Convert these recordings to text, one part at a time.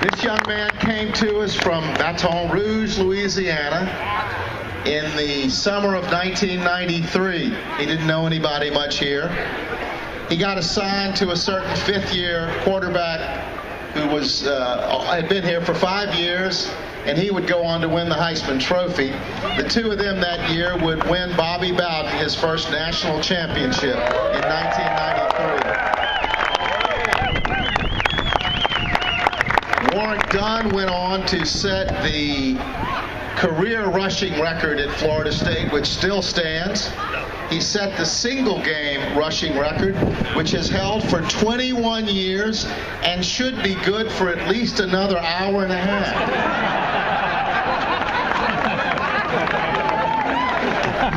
This young man came to us from Baton Rouge, Louisiana in the summer of 1993. He didn't know anybody much here. He got assigned to a certain fifth-year quarterback who had been here for 5 years, and he would go on to win the Heisman Trophy. The two of them that year would win Bobby Bowden his first national championship in 1993. Warrick Dunn went on to set the career rushing record at Florida State, which still stands. He set the single-game rushing record, which has held for 21 years and should be good for at least another hour and a half.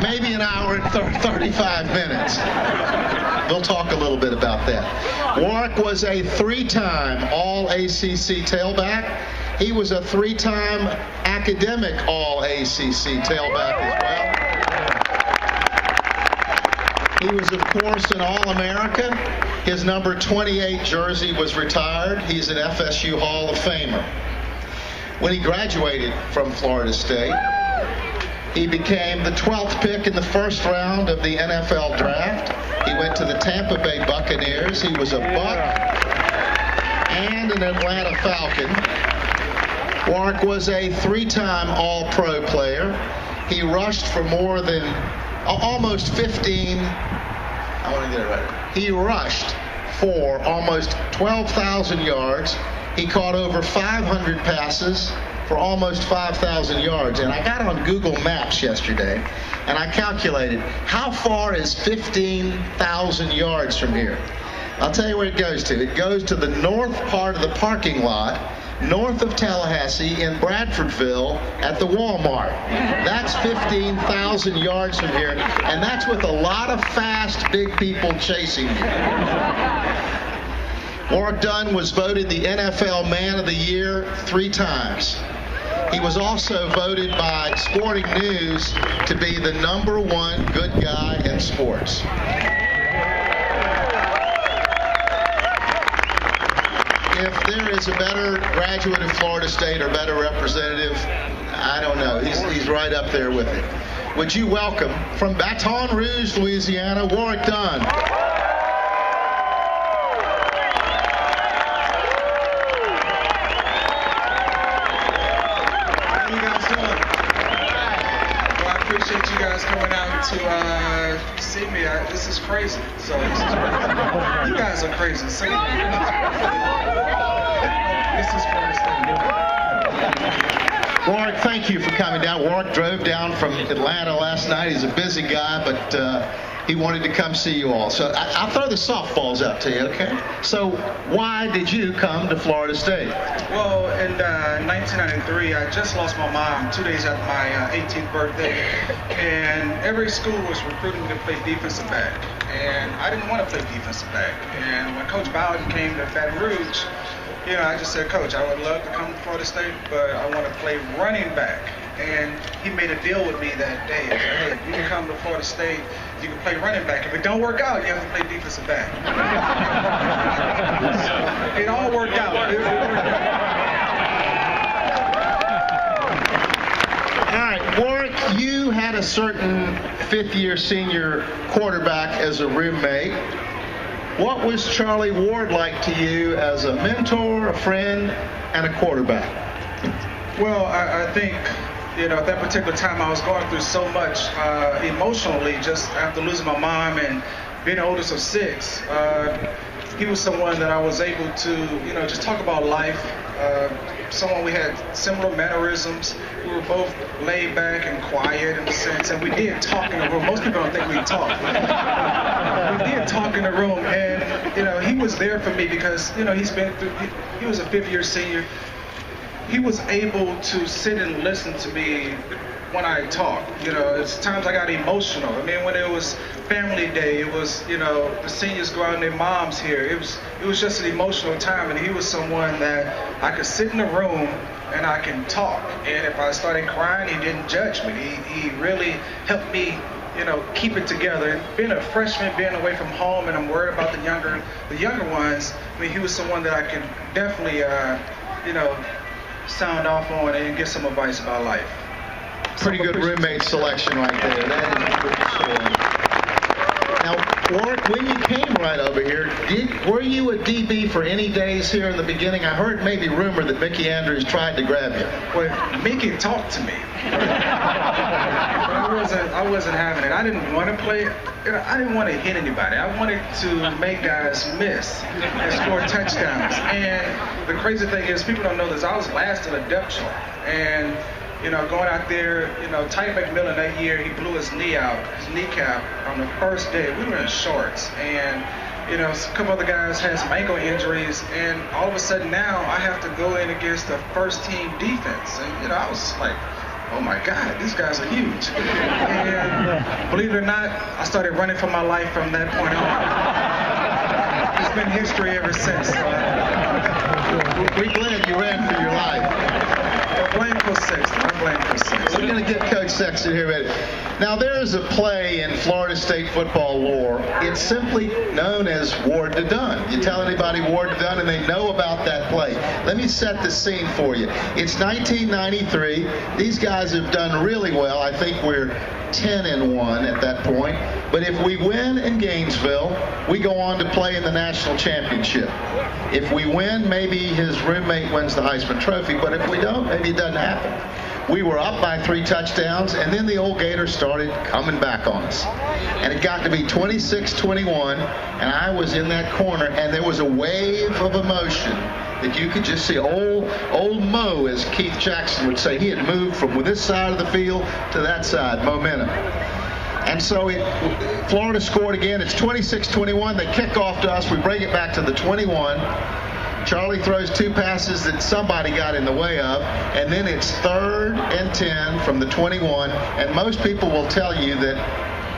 Maybe an hour and 35 minutes. We'll talk a little bit about that. Warrick was a three-time All-ACC tailback. He was a three-time academic All-ACC tailback as well. He was, of course, an All-American. His number 28 jersey was retired. He's an FSU Hall of Famer. When he graduated from Florida State, he became the 12th pick in the first round of the NFL draft. He went to the Tampa Bay Buccaneers. He was a Buck and an Atlanta Falcon. Warrick was a three-time All-Pro player. He rushed for more than almost 15. I want to get it right. He rushed for almost 12,000 yards. He caught over 500 passes for almost 5,000 yards. And I got on Google Maps yesterday, and I calculated how far is 15,000 yards from here. I'll tell you where it goes to. It goes to the north part of the parking lot, north of Tallahassee in Bradfordville at the Walmart. That's 15,000 yards from here, and that's with a lot of fast, big people chasing you. Warrick Dunn was voted the NFL Man of the Year 3 times. He was also voted by Sporting News to be the #1 good guy in sports. If there is a better graduate of Florida State or better representative, I don't know. He's right up there with it. Would you welcome, from Baton Rouge, Louisiana, Warrick Dunn. How you guys doing? Well, I appreciate you guys coming out to see me. This is crazy. So this is crazy. You guys are crazy. So, this is crazy. Warrick, thank you for coming down. Warrick drove down from Atlanta last night. He's a busy guy, but he wanted to come see you all. So I'll throw the softballs out to you, okay? So why did you come to Florida State? Well, in 1993, I just lost my mom 2 days after my 18th birthday, and every school was recruiting me to play defensive back, and I didn't want to play defensive back. And when Coach Bowden came to Baton Rouge, I just said, Coach, I would love to come to Florida State, but I want to play running back. And he made a deal with me that day. He said, hey, if you can come to Florida State, you can play running back. If it don't work out, you have to play defensive back. So it all worked out. All right, Warrick, you had a certain fifth-year senior quarterback as a roommate. What was Charlie Ward like to you as a mentor, a friend, and a quarterback? Well, I think, at that particular time I was going through so much emotionally just after losing my mom and being the oldest of 6. He was someone that I was able to, just talk about life. Someone we had similar mannerisms. We were both laid back and quiet in a sense, and we did talk in the room. Most people don't think we talk. We did talk in the room, and he was there for me because he's been through. He was a 5th-year senior. He was able to sit and listen to me when I talk. It's times I got emotional. I mean, when it was family day, it was, the seniors go out and their moms here. It was just an emotional time, and he was someone that I could sit in the room and I can talk. And if I started crying, he didn't judge me. He really helped me, keep it together. And being a freshman, being away from home, and I'm worried about the younger ones. I mean, he was someone that I could definitely sound off on and get some advice about life. Pretty good roommate selection right there. That is for sure. Now, Warrick, when you came right over here, were you a DB for any days here in the beginning? I heard maybe rumor that Mickey Andrews tried to grab you. Well, Mickey talked to me. I wasn't having it. I didn't want to play. I didn't want to hit anybody. I wanted to make guys miss and score touchdowns. And the crazy thing is, people don't know this. I was last in a depth chart. And going out there, Ty McMillan that year, he blew his kneecap on the first day. We were in shorts, and a couple other guys had some ankle injuries, and all of a sudden now I have to go in against the first team defense, and I was like, oh my God, these guys are huge. And believe it or not, I started running for my life from that point on. It's been history ever since. We're glad you ran for your life. I'm playing for six. We're going to get Coach Sexton here ready. Now, there is a play in Florida State football lore. It's simply known as Warrick Dunn. You tell anybody Warrick Dunn and they know about that play. Let me set the scene for you. It's 1993. These guys have done really well. I think we're 10-1 at that point. But if we win in Gainesville, we go on to play in the national championship. If we win, maybe his roommate wins the Heisman Trophy. But if we don't, maybe it doesn't happen. We were up by 3 touchdowns, and then the old Gators started coming back on us. And it got to be 26-21, and I was in that corner, and there was a wave of emotion that you could just see. Old Mo, as Keith Jackson would say, he had moved from this side of the field to that side, momentum. And so Florida scored again. It's 26-21. They kick off to us. We bring it back to the 21. Charlie throws 2 passes that somebody got in the way of, and then it's 3rd and 10 from the 21, and most people will tell you that,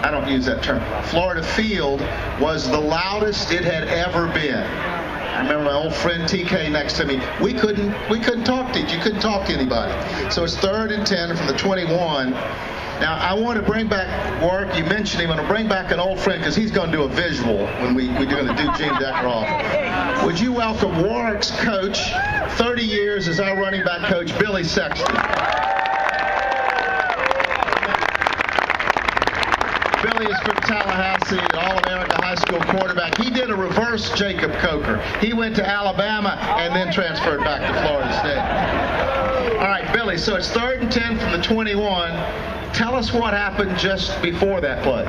I don't use that term, Florida field was the loudest it had ever been. I remember my old friend TK next to me. We couldn't talk to you. You couldn't talk to anybody. So it's 3rd and 10 from the 21. Now, I want to bring back Warrick. You mentioned him. I'm going to bring back an old friend because he's going to do a visual when we're going to do Gene Deckeroff. Would you welcome Warrick's coach, 30 years as our running back coach, Billy Sexton. Billy is from Tallahassee, an All-America high school quarterback. He did a reverse Jacob Coker. He went to Alabama and then transferred back to Florida State. All right, Billy, so it's 3rd and 10 from the 21. Tell us what happened just before that play.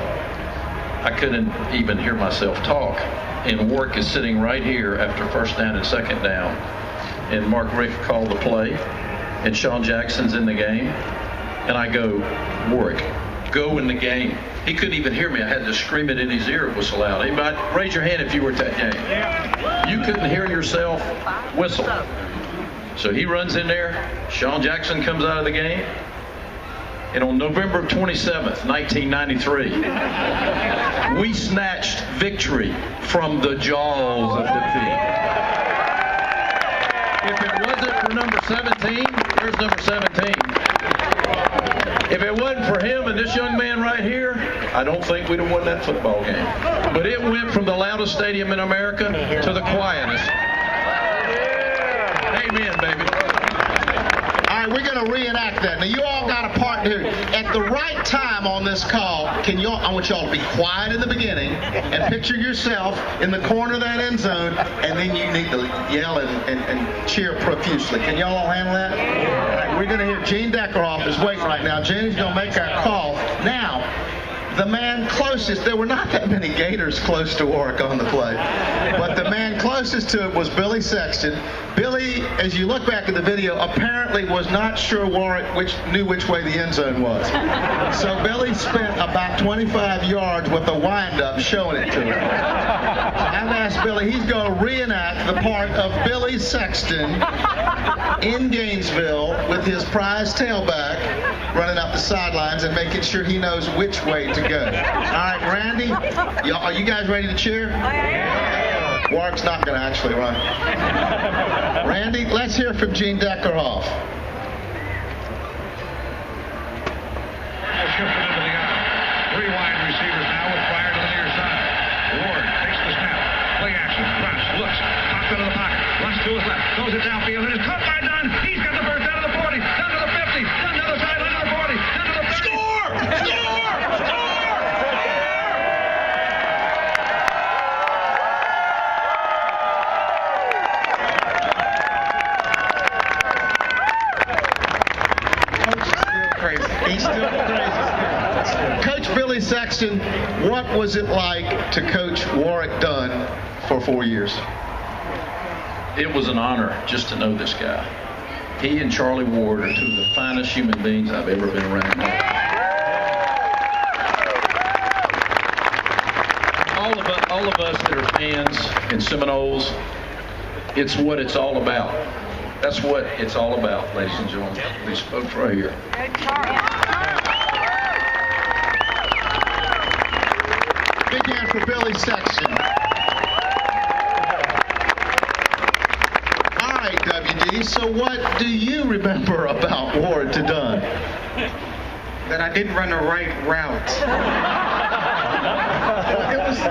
I couldn't even hear myself talk. And Warrick is sitting right here after 1st down and 2nd down. And Mark Rick called the play. And Sean Jackson's in the game. And I go, Warrick, go in the game. He couldn't even hear me. I had to scream it in his ear. It was so loud. Anybody, raise your hand if you were at that game. You couldn't hear yourself whistle. So he runs in there. Sean Jackson comes out of the game. And on November 27th, 1993, we snatched victory from the jaws of defeat. If it wasn't for number 17, where's number 17? If it wasn't for him and this young man right here, I don't think we'd have won that football game. But it went from the loudest stadium in America to the quietest. Amen, baby. All right, we're going to reenact that. Now, you all got a part here. At the right time on this call, I want y'all to be quiet in the beginning and picture yourself in the corner of that end zone, and then you need to yell and cheer profusely. Can y'all all handle that? All right, we're going to hear Gene Deckeroff is waiting right now. Gene's going to make our call. Now, the man closest, there were not that many Gators close to Warrick on the play, but the man closest to it was Billy Sexton. Billy, as you look back at the video, apparently was not sure Warrick knew which way the end zone was. So Billy spent about 25 yards with a wind-up showing it to him. I've asked Billy, he's going to reenact the part of Billy Sexton in Gainesville with his prize tailback running up the sidelines and making sure he knows which way to go. All right, Randy, are you guys ready to cheer? Warrick's not going to actually run. Randy, let's hear from Gene Deckeroff. Three wide receivers now with fire to the near side. Ward takes the snap. Play action. Rush. Looks. Pops into the pocket. Runs to his left. Throws it downfield. And is caught by Jackson, what was it like to coach Warrick Dunn for 4 years? It was an honor just to know this guy. He and Charlie Ward are two of the finest human beings I've ever been around. All of us that are fans in Seminoles, it's what it's all about. That's what it's all about, ladies and gentlemen. These folks right here. Big hand for Billy Sexton. All right, WD, so what do you remember about Ward to Dunn? That I didn't run the right route.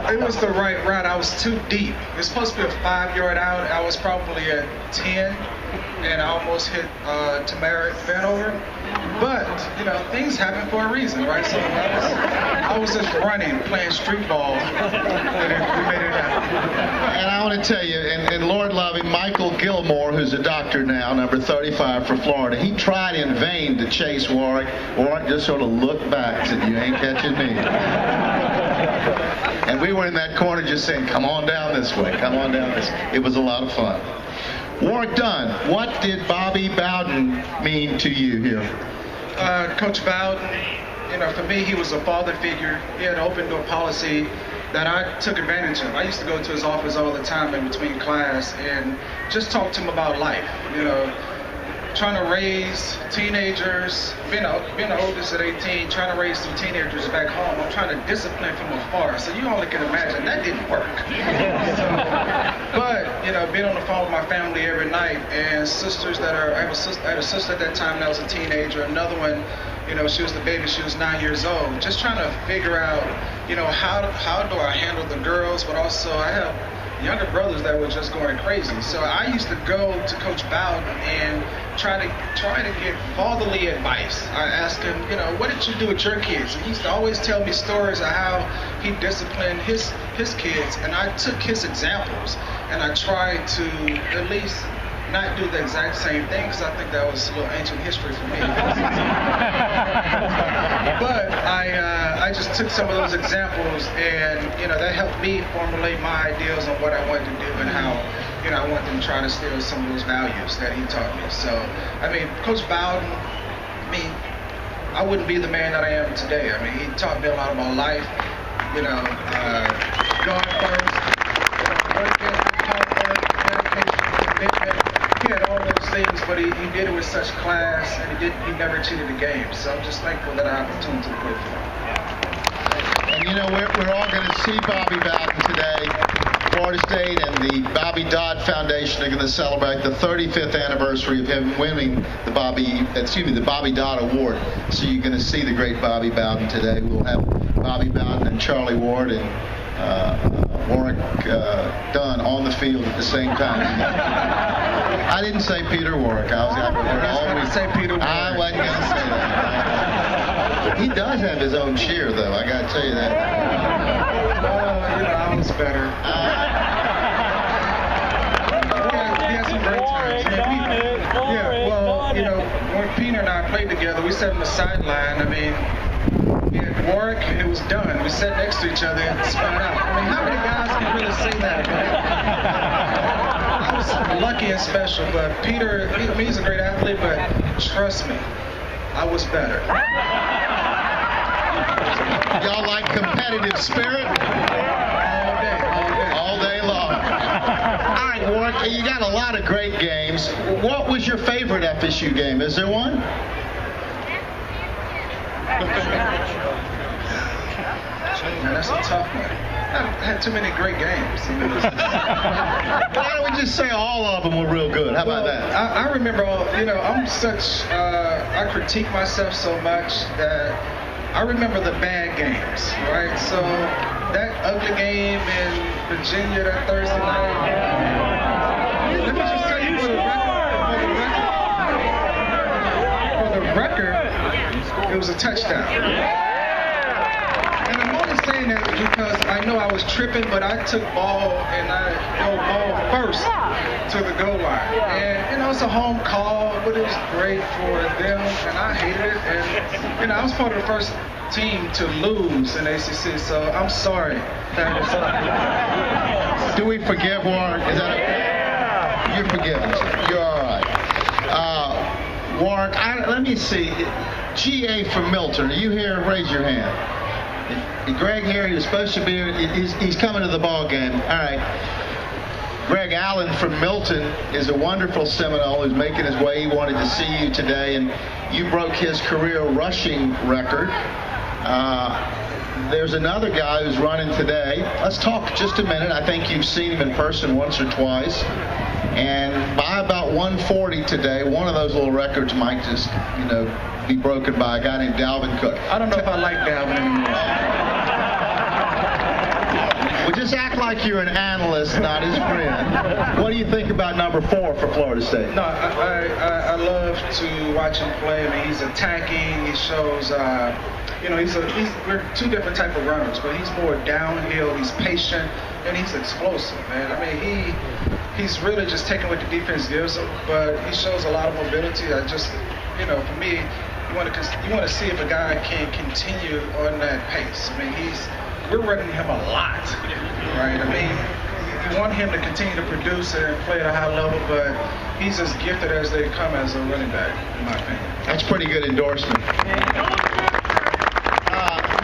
It was the right route. I was too deep. It was supposed to be a 5-yard out. I was probably at 10, and I almost hit Tamara Vanover. But, things happen for a reason, right? So I was just running, playing street ball, and we made it happen. And I want to tell you, and Lord love him, Michael Gilmore, who's a doctor now, number 35 for Florida, he tried in vain to chase Warrick. Warrick just sort of looked back and said, "You ain't catching me." And we were in that corner just saying, "Come on down this way, come on down this way." It was a lot of fun. Warrick Dunn, what did Bobby Bowden mean to you here? Coach Bowden, for me, he was a father figure. He had an open door policy that I took advantage of. I used to go to his office all the time in between class and just talk to him about life. Trying to raise teenagers, being the oldest at 18, trying to raise some teenagers back home. I'm trying to discipline from afar. So you only can imagine that didn't work. But, being on the phone with my family every night and sisters that are, I had a sister at that time that was a teenager, another one, she was the baby, she was 9 years old. Just trying to figure out, how do I handle the girls, but also I have younger brothers that were just going crazy. So I used to go to Coach Bowden and try to get fatherly advice. I asked him, what did you do with your kids? And he used to always tell me stories of how he disciplined his kids, and I took his examples and I tried to at least not do the exact same thing, because I think that was a little ancient history for me. But I just took some of those examples, and that helped me formulate my ideas on what I wanted to do and how I wanted to try to steal some of those values that he taught me. So Coach Bowden, I wouldn't be the man that I am today. He taught me a lot about life. Going first, work ethic, hard work, dedication, commitment. He had all those things, but he did it with such class, and he never cheated a game. So I'm just thankful that I have the opportunity to play for him. And we're all going to see Bobby Bowden today. Florida State and the Bobby Dodd Foundation are going to celebrate the 35th anniversary of him winning the Bobby Dodd Award. So you're going to see the great Bobby Bowden today. We'll have Bobby Bowden and Charlie Ward and Warrick Dunn on the field at the same time. I didn't say Peter Warrick. I wasn't going to say that. He does have his own cheer, though. I got to tell you that. I was better. We had some great times. When Peter and I played together, we sat on the sideline. We had Warrick, it was Dunn. We sat next to each other and spun out. How many guys can really say that? I was lucky and special, but Peter, he's a great athlete, but trust me, I was better. Y'all like competitive spirit? All day long. All right, Warrick, you got a lot of great games. What was your favorite FSU game? Is there one? That's a tough one. I've had too many great games. Why don't we just say all of them were real good? How about that? I remember I critique myself so much that I remember the bad games, right? So that ugly game in Virginia that Thursday night. Let me just tell you for the record, it was a touchdown. And I'm only saying that because I know I was tripping, but I took ball and I go ball first to the goal line. And it's a home call. but it was great for them, and I hated it. And, you know, I was part of the first team to lose in ACC, so I'm sorry that it's Do we forgive Warrick? Is that okay? You're forgiven. You're all right. Warrick, let me see. GA from Milton, are you here? Raise your hand. Greg here, he was supposed to be, he's coming to the ball game. All right. Greg Allen from Milton is a wonderful Seminole who's making his way. He wanted to see you today, and you broke his career rushing record. There's another guy who's running today. Let's talk just a minute. I think you've seen him in person once or twice. And by about 140 today, one of those little records might just, you know, be broken by a guy named Dalvin Cook. I don't know if I like Dalvin anymore. Well, just act like you're an analyst, not his friend. What do you think about number 4 for Florida State? No, I love to watch him play. I mean, he's attacking. He shows, you know, we're two different type of runners, but he's more downhill. He's patient, and he's explosive, man. I mean, he's really just taking what the defense gives him, but he shows a lot of mobility. I just, you know, for me, you want to see if a guy can continue on that pace. I mean, we're running him a lot, right? I mean, you want him to continue to produce and play at a high level, but he's as gifted as they come as a running back, in my opinion. That's pretty good endorsement.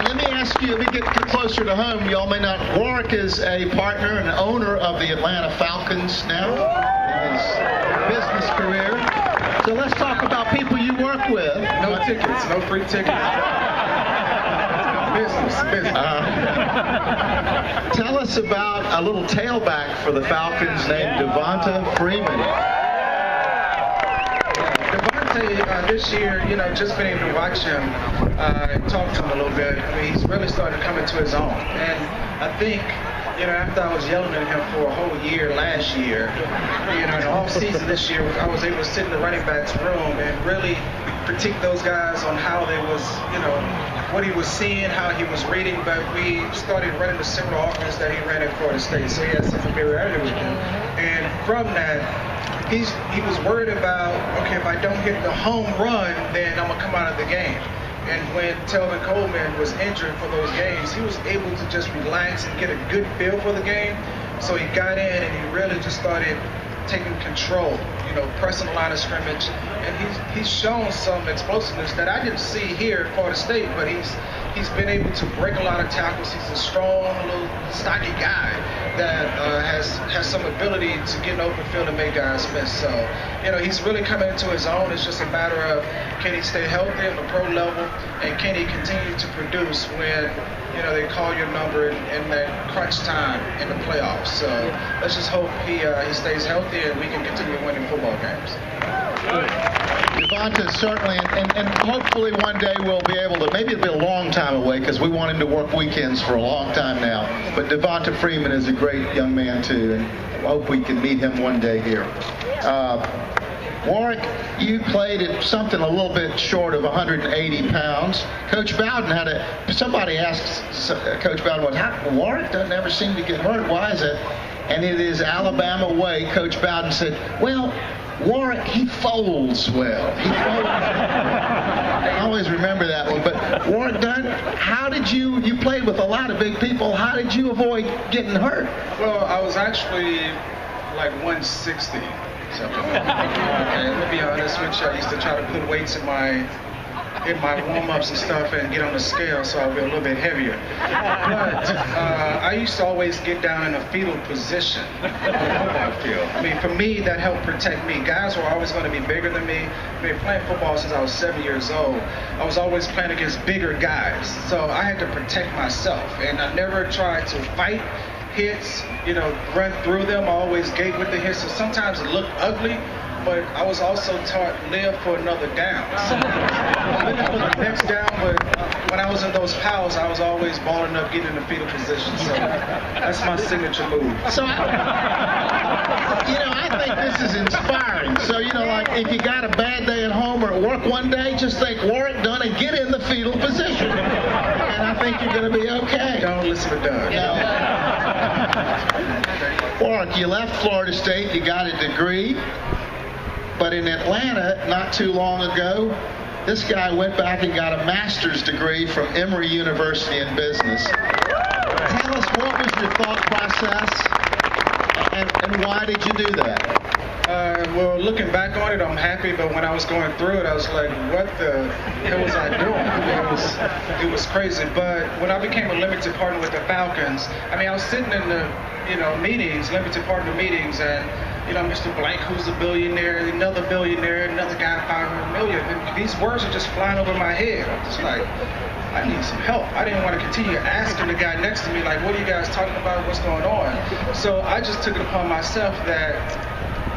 Let me ask you, let me get closer to home. Y'all may not. Warrick is a partner and owner of the Atlanta Falcons now in his business career. So let's talk about people you work with. No tickets, no free tickets. Business. Tell us about a little tailback for the Falcons named Devonta Freeman. This year, you know, just been able to watch him and talk to him a little bit. I mean, he's really starting to come into his own. And I think, you know, after I was yelling at him for a whole year last year, you know, in the off season this year, I was able to sit in the running backs room and really critique those guys on how they was, you know, what he was seeing, how he was reading. But we started running the similar offense that he ran at Florida State, so he had some familiarity with him. And from that, he was worried about, okay, if I don't hit the home run, then I'm going to come out of the game. And when Telvin Coleman was injured for those games, he was able to just relax and get a good feel for the game. So he got in and he really just started taking control, you know, pressing the line of scrimmage. And he's shown some explosiveness that I didn't see here at Florida State, but he's been able to break a lot of tackles. He's a strong, little, stocky guy that has some ability to get in open field and make guys miss. So, you know, he's really coming into his own. It's just a matter of, can he stay healthy on the pro level, and can he continue to produce when, you know, they call your number in that crunch time in the playoffs. So let's just hope he stays healthy and we can continue winning football games. Devonta certainly, and hopefully one day we'll be able to, maybe it'll be a long time away because we want him to work weekends for a long time now, but Devonta Freeman is a great young man too, and I hope we can meet him one day here. Warrick, you played at something a little bit short of 180 pounds. Coach Bowden somebody asked Coach Bowden, Warrick doesn't ever seem to get hurt. Why is it? And in his Alabama way, Coach Bowden said, well, Warrick, he folds well. I always remember that one. But Warrick Dunn, how did you played with a lot of big people, how did you avoid getting hurt? Well, I was actually like 160. Okay, let me be honest with you. I used to try to put weights in my warm-ups and stuff and get on the scale so I'll be a little bit heavier. But I used to always get down in a fetal position on the football field. I mean, for me, that helped protect me. Guys were always going to be bigger than me. I've been playing football since I was 7 years old. I was always playing against bigger guys. So I had to protect myself. And I never tried to fight hits, you know, run through them. I always gave with the hits. So sometimes it looked ugly, but I was also taught live for another down. So I lived for the next down, but when I was in those piles, I was always balling up, getting in the fetal position. So that's my signature move. So, I think this is inspiring. So, like if you got a bad day at home or at work one day, just think Warrick Dunn and get in the fetal position. And I think you're going to be okay. Don't listen to Doug. Warrick, you left Florida State, you got a degree. But in Atlanta, not too long ago, this guy went back and got a master's degree from Emory University in business. Tell us, what was your thought process, and why did you do that? Well, looking back on it, I'm happy, but when I was going through it, I was like, what the hell was I doing? It was crazy. But when I became a limited partner with the Falcons, I mean, I was sitting in the, meetings, limited partner meetings, and, Mr. Blank, who's a billionaire, another billionaire, another guy, 500 million. And these words are just flying over my head. I'm just like, I need some help. I didn't want to continue asking the guy next to me, like, what are you guys talking about? What's going on? So I just took it upon myself that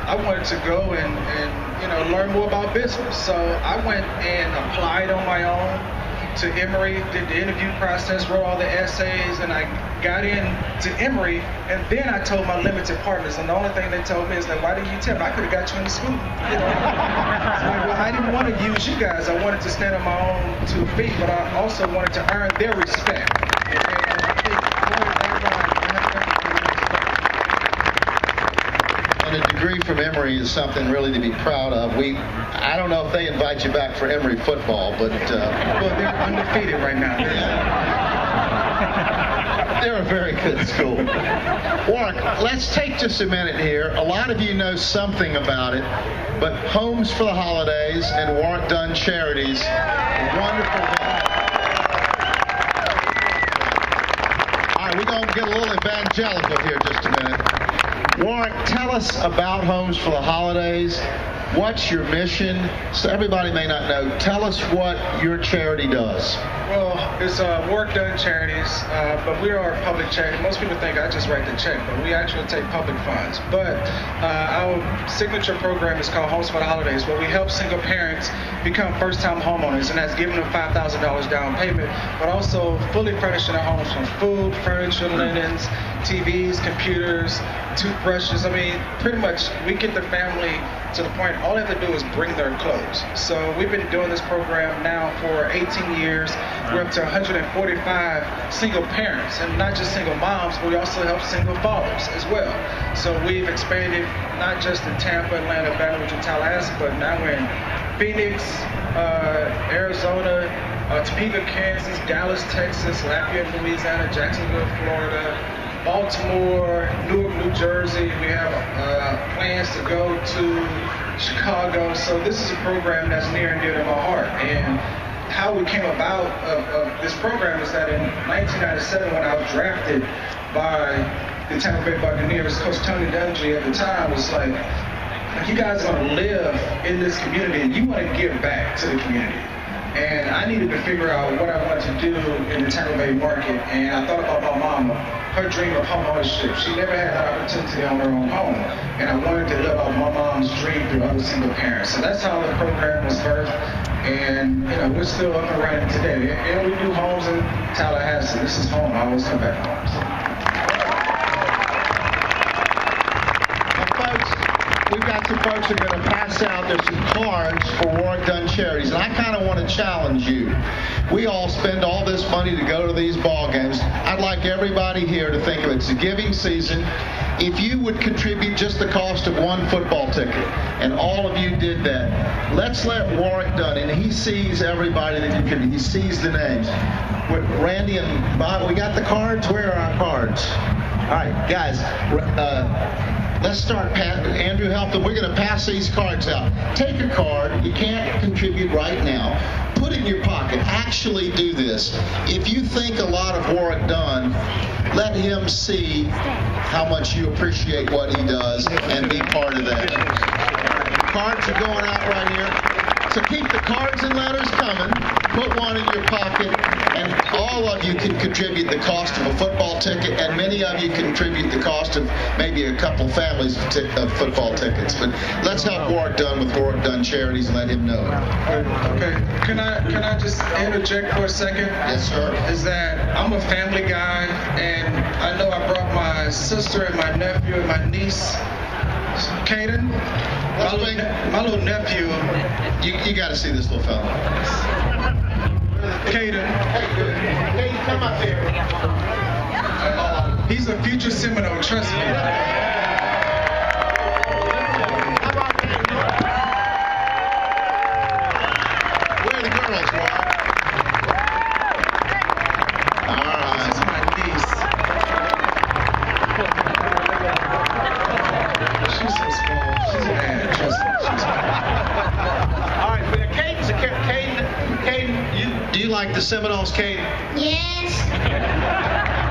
I wanted to go and learn more about business. So I went and applied on my own to Emory, did the interview process, wrote all the essays, and I got into Emory, and then I told my limited partners, and the only thing they told me is that, why didn't you tell me? I could have got you in the school. Well, I didn't want to use you guys. I wanted to stand on my own 2 feet, but I also wanted to earn their respect. And I think And a degree from Emory is something really to be proud of. I don't know if they invite you back for Emory football, but well, they're undefeated right now. They're a very good school. Warrick, let's take just a minute here. A lot of you know something about it, but Homes for the Holidays and Warrick Dunn Charities, wonderful. All right, we're going to get a little evangelical here just a minute. Warrick, tell us about Homes for the Holidays. What's your mission? So everybody may not know. Tell us what your charity does. Well, it's Warrick Dunn Charities, but we are a public charity. Most people think I just write the check, but we actually take public funds. But our signature program is called Homes for the Holidays, where we help single parents become first-time homeowners, and that's giving them $5,000 down payment, but also fully furnishing their homes from food, furniture, linens, TVs, computers, toothbrushes. I mean, pretty much we get the family to the point all they have to do is bring their clothes. So we've been doing this program now for 18 years. We're up to 145 single parents, and not just single moms, but we also help single fathers as well. So we've expanded not just in Tampa, Atlanta, Baton Rouge, and Tallahassee, but now we're in Phoenix, Arizona, Topeka, Kansas, Dallas, Texas, Lafayette, Louisiana, Jacksonville, Florida, Baltimore, Newark, New Jersey. We have plans to go to Chicago. So this is a program that's near and dear to my heart. And how we came about of this program is that in 1997, when I was drafted by the Tampa Bay Buccaneers, Coach Tony Dungy at the time was like, you guys are going to live in this community and you want to give back to the community. And I needed to figure out what I wanted to do in the Tampa Bay market. And I thought about my mama, her dream of home ownership. She never had the opportunity to own her own home. And I wanted to live out my mom's dream through other single parents. So that's how the program was birthed. And, we're still up and running today. And we do homes in Tallahassee. This is home. I always come back home. We've got some folks who are going to pass out. There's some cards for Warrick Dunn Charities, and I kind of want to challenge you. We all spend all this money to go to these ball games. I'd like everybody here to think of it. It's a giving season. If you would contribute just the cost of one football ticket, and all of you did that, let's let Warrick Dunn, and he sees everybody that you can. He sees the names. With Randy and Bob, we got the cards. Where are our cards? All right, guys. Let's start. Andrew, help them. We're going to pass these cards out. Take a card. You can't contribute right now. Put it in your pocket. Actually do this. If you think a lot of Warrick Dunn, let him see how much you appreciate what he does and be part of that. Cards are going out right here. So keep the cards and letters coming. Put one in your pocket, and all of you can contribute the cost of a football ticket, and many of you contribute the cost of maybe a couple families of football tickets. But let's help Warrick Dunn with Warrick Dunn Charities and let him know it. Okay. Can I just interject for a second? Yes, sir. Is that I'm a family guy, and I know I brought my sister and my nephew and my niece, Caden. My little nephew. You got to see this little fella. Caden. Hey, come up here. He's a future Seminole, trust me. How about that? like the Seminoles, Kate? Yes.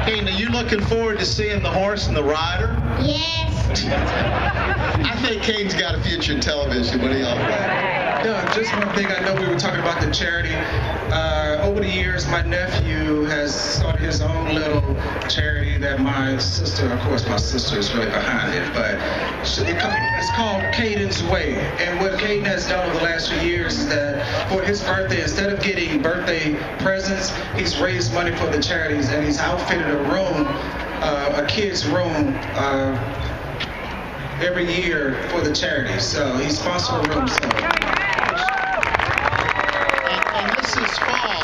Kate, are you looking forward to seeing the horse and the rider? Yes. I think Kane's got a future in television. What do y'all think? Yeah, just one thing. I know we were talking about the charity. Over the years, my nephew has started his own little charity that my sister, of course, my sister is really behind it, but it's called Caden's Way. And what Caden has done over the last few years is that for his birthday, instead of getting birthday presents, he's raised money for the charities, and he's outfitted a room, a kid's room, every year for the charity. So he sponsored a room. And this is fall,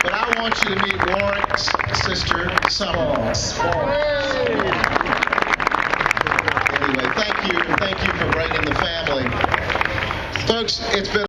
but I want you to meet Warrick's sister, Summer. Anyway, thank you for bringing the family. Folks, it's been